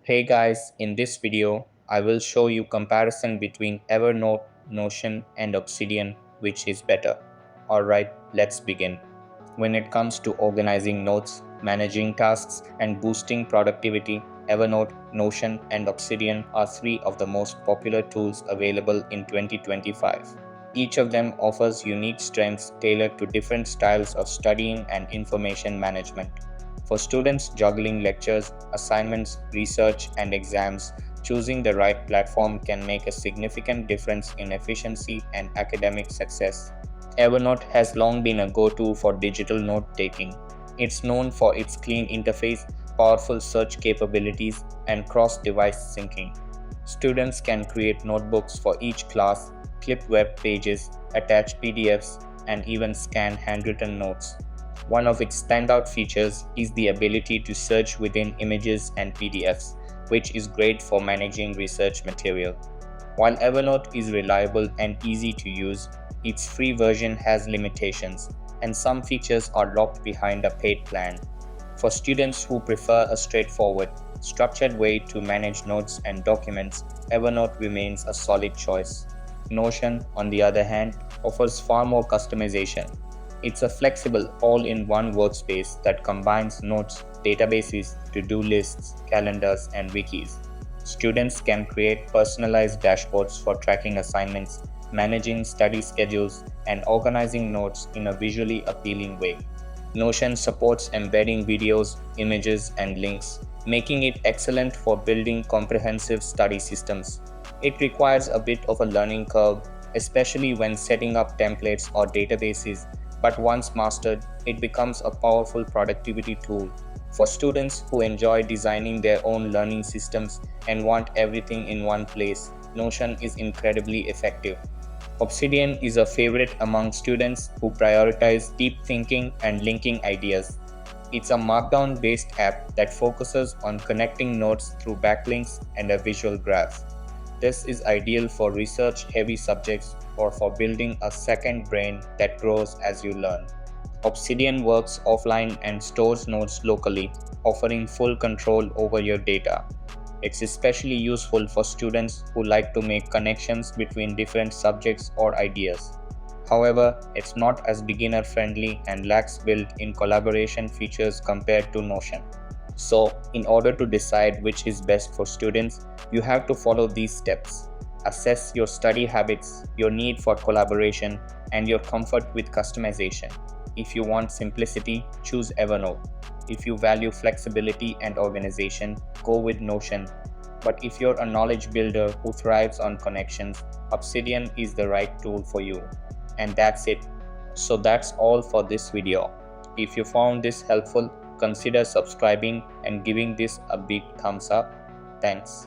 Hey guys, in this video, I will show you comparison between Evernote, Notion and Obsidian, which is better. Alright, let's begin. When it comes to organizing notes, managing tasks and boosting productivity, Evernote, Notion and Obsidian are three of the most popular tools available in 2025. Each of them offers unique strengths tailored to different styles of studying and information management. For students juggling lectures, assignments, research, and exams, choosing the right platform can make a significant difference in efficiency and academic success. Evernote has long been a go to for digital note taking. It's known for its clean interface, powerful search capabilities, and cross device syncing. Students can create notebooks for each class, clip web pages, attach PDFs, and even scan handwritten notes. One of its standout features is the ability to search within images and PDFs, which is great for managing research material. While Evernote is reliable and easy to use, its free version has limitations, and some features are locked behind a paid plan. For students who prefer a straightforward, structured way to manage notes and documents, Evernote remains a solid choice. Notion, on the other hand, offers far more customization. It's a flexible, all in one workspace that combines notes, databases, to do lists, calendars, and wikis. Students can create personalized dashboards for tracking assignments, managing study schedules, and organizing notes in a visually appealing way. Notion supports embedding videos, images, and links, making it excellent for building comprehensive study systems. It requires a bit of a learning curve, especially when setting up templates or databases, but once mastered, it becomes a powerful productivity tool. For students who enjoy designing their own learning systems and want everything in one place, Notion is incredibly effective. Obsidian is a favorite among students who prioritize deep thinking and linking ideas. It's a Markdown based app that focuses on connecting notes through backlinks and a visual graph. This is ideal for research heavy subjects or for building a second brain that grows as you learn. Obsidian works offline and stores notes locally, offering full control over your data. It's especially useful for students who like to make connections between different subjects or ideas. However, it's not as beginner friendly and lacks built in collaboration features compared to Notion. So, in order to decide which is best for students, you have to follow these steps. Assess your study habits, your need for collaboration, and your comfort with customization. If you want simplicity, choose Evernote. If you value flexibility and organization, go with Notion. But if you're a knowledge builder who thrives on connections, Obsidian is the right tool for you. And that's it. So that's all for this video. If you found this helpful, consider subscribing and giving this a big thumbs up. Thanks.